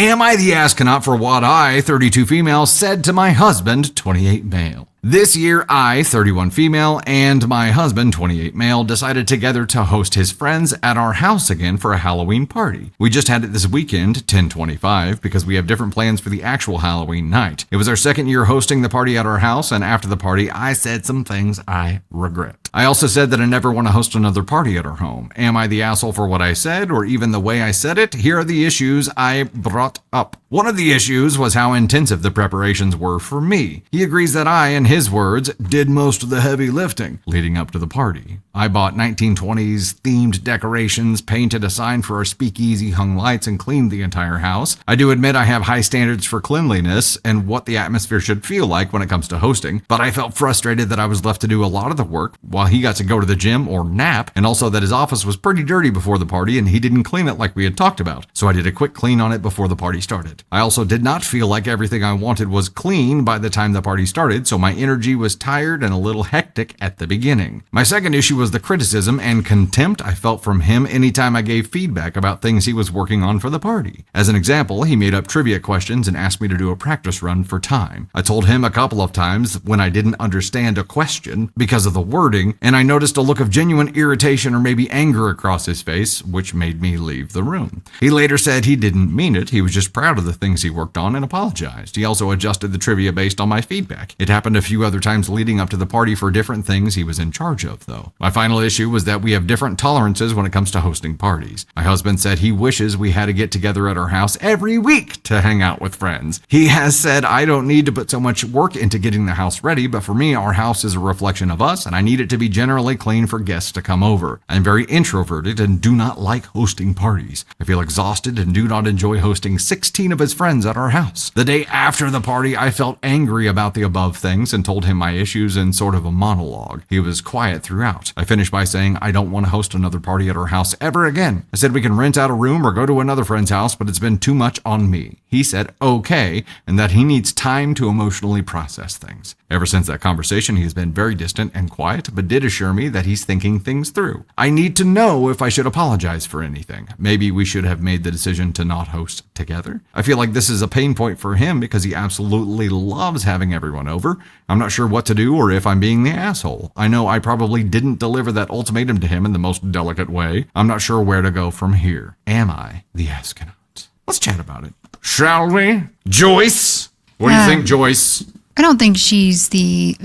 Am I the astronaut for what I, 32 female, said to my husband, 28 male? This year, I, 31 female, and my husband, 28 male, decided together to host his friends at our house again for a Halloween party. We just had it this weekend, 10/25, because we have different plans for the actual Halloween night. It was our second year hosting the party at our house, and after the party, I said some things I regret. I also said that I never want to host another party at our home. Am I the asshole for what I said, or even the way I said it? Here are the issues I brought up. One of the issues was how intensive the preparations were for me. He agrees that I, in his words, did most of the heavy lifting leading up to the party. I bought 1920s themed decorations, painted a sign for our speakeasy, hung lights, and cleaned the entire house. I do admit I have high standards for cleanliness and what the atmosphere should feel like when it comes to hosting, but I felt frustrated that I was left to do a lot of the work while he got to go to the gym or nap, and also that his office was pretty dirty before the party and he didn't clean it like we had talked about. So I did a quick clean on it before the party started. I also did not feel like everything I wanted was clean by the time the party started, so my energy was tired and a little hectic at the beginning. My second issue was the criticism and contempt I felt from him anytime I gave feedback about things he was working on for the party. As an example, he made up trivia questions and asked me to do a practice run for time. I told him a couple of times when I didn't understand a question because of the wording, and I noticed a look of genuine irritation or maybe anger across his face, which made me leave the room. He later said he didn't mean it, he was just proud of the things he worked on and apologized. He also adjusted the trivia based on my feedback. It happened a few other times leading up to the party for different things he was in charge of, though. My final issue was that we have different tolerances when it comes to hosting parties. My husband said he wishes we had a get together at our house every week to hang out with friends. He has said I don't need to put so much work into getting the house ready, but for me, our house is a reflection of us, and I need it to be generally clean for guests to come over. I'm very introverted and do not like hosting parties. I feel exhausted and do not enjoy hosting 16 of his friends at our house. The day after the party, I felt angry about the above things and told him my issues in sort of a monologue. He was quiet throughout. I finished by saying I don't want to host another party at our house ever again. I said we can rent out a room or go to another friend's house, but it's been too much on me. He said okay, and that he needs time to emotionally process things. Ever since that conversation, he has been very distant and quiet, but did assure me that he's thinking things through. I need to know if I should apologize for anything. Maybe we should have made the decision to not host together. I feel like this is a pain point for him because he absolutely loves having everyone over. I'm not sure what to do or if I'm being the asshole. I know I probably didn't deliver that ultimatum to him in the most delicate way. I'm not sure where to go from here. Am I the astronaut? Let's chat about it. Shall we? Joyce? What do you think, Joyce? I don't think she's the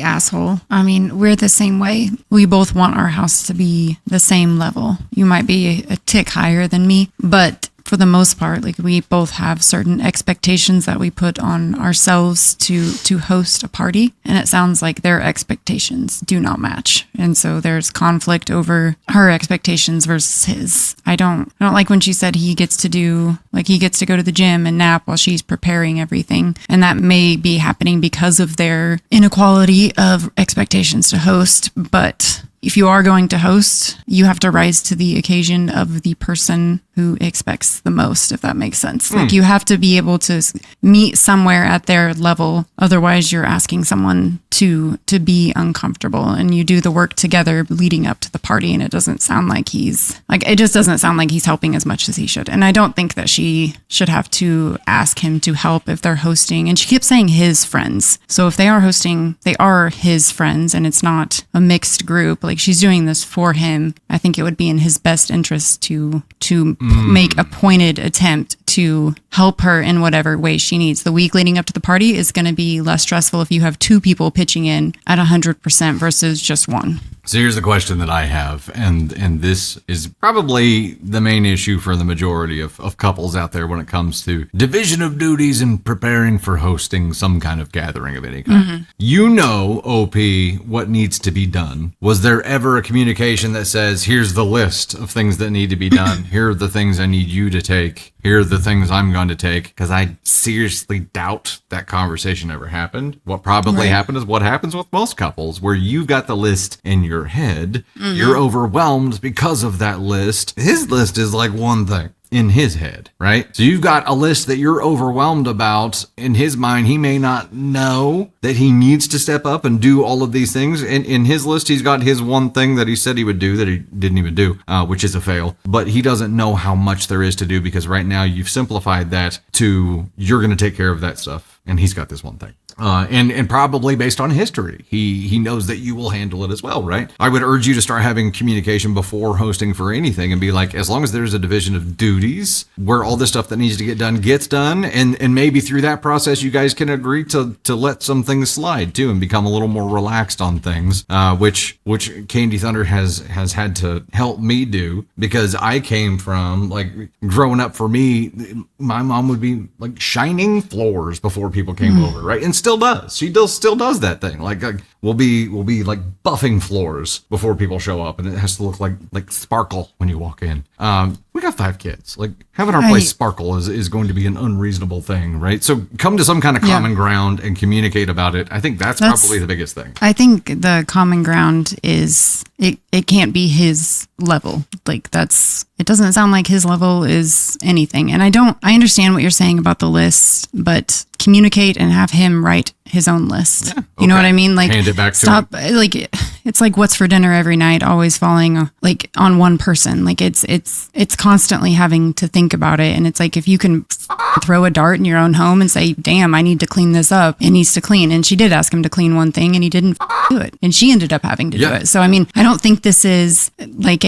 asshole. I mean, we're the same way. We both want our house to be the same level. You might be a tick higher than me, but for the most part, like we both have certain expectations that we put on ourselves to host a party. And it sounds like their expectations do not match. And so there's conflict over her expectations versus his. I don't like when she said he gets to go to the gym and nap while she's preparing everything. And that may be happening because of their inequality of expectations to host. But if you are going to host, you have to rise to the occasion of the person who expects the most, if that makes sense. Like you have to be able to meet somewhere at their level. Otherwise, you're asking someone to be uncomfortable, and you do the work together leading up to the party. And it doesn't sound like he's helping as much as he should. And I don't think that she should have to ask him to help if they're hosting. And she keeps saying his friends. So if they are hosting, they are his friends, and it's not a mixed group. Like she's doing this for him. I think it would be in his best interest to make a pointed attempt to help her in whatever way she needs. The week leading up to the party is going to be less stressful if you have two people pitching in at 100% versus just one. So here's the question that I have, and this is probably the main issue for the majority of couples out there when it comes to division of duties and preparing for hosting some kind of gathering of any kind. Mm-hmm. You know, OP, what needs to be done. Was there ever a communication that says, here's the list of things that need to be done, here are the things I need you to take, here are the things I'm going to take? Because I seriously doubt that conversation ever happened. What probably happened is what happens with most couples, where you've got the list in your head, you're overwhelmed because of that list. His list is like one thing. in his head, right? So you've got a list that you're overwhelmed about. In his mind, he may not know that he needs to step up and do all of these things. In his list, he's got his one thing that he said he would do that he didn't even do, which is a fail. But he doesn't know how much there is to do, because right now you've simplified that to you're going to take care of that stuff. And he's got this one thing. And probably based on history, he knows that you will handle it as well, right? I would urge you to start having communication before hosting for anything and be like, as long as there's a division of duties where all the stuff that needs to get done gets done, and maybe through that process you guys can agree to let some things slide too and become a little more relaxed on things, which Candy Thunder has had to help me do, because I came from, like, growing up, for me, my mom would be like shining floors before people came over, right? And still does. She still does that thing. Like we'll be like buffing floors before people show up, and it has to look like sparkle when you walk in. We got 5 kids. Like, having our place sparkle is going to be an unreasonable thing, right? So come to some kind of common ground and communicate about it. I think that's probably the biggest thing. I think the common ground is it can't be his level. Like, it doesn't sound like his level is anything. And I understand what you're saying about the list, but communicate and have him write his own list. Yeah, okay. You know what I mean? Like, hand it back to him. Like, it's like what's for dinner every night, always falling like on one person. Like, it's constantly having to think about it. And it's like, if you can throw a dart in your own home and say, damn, I need to clean this up, it needs to clean. And she did ask him to clean one thing and he didn't do it. And she ended up having to do it. So, I mean, I don't think this is like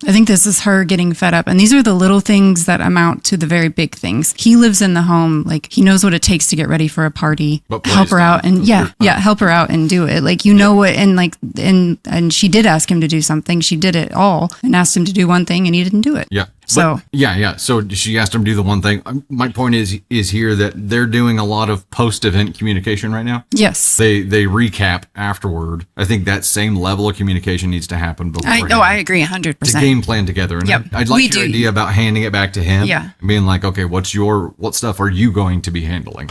I think this is her getting fed up. And these are the little things that amount to the very big things. He lives in the home. Like, he knows what it takes to get ready for a party. Help her out. And help her out and do it. Like, you know what? And like, and she did ask him to do something. She did it all and asked him to do one thing and he didn't do it. Yeah. So So she asked him to do the one thing. My point is here that they're doing a lot of post-event communication right now. Yes. They recap afterward. I think that same level of communication needs to happen before. I agree 100%. To game plan together. And I'd like your idea about handing it back to him. Yeah. And being like, okay, what stuff are you going to be handling?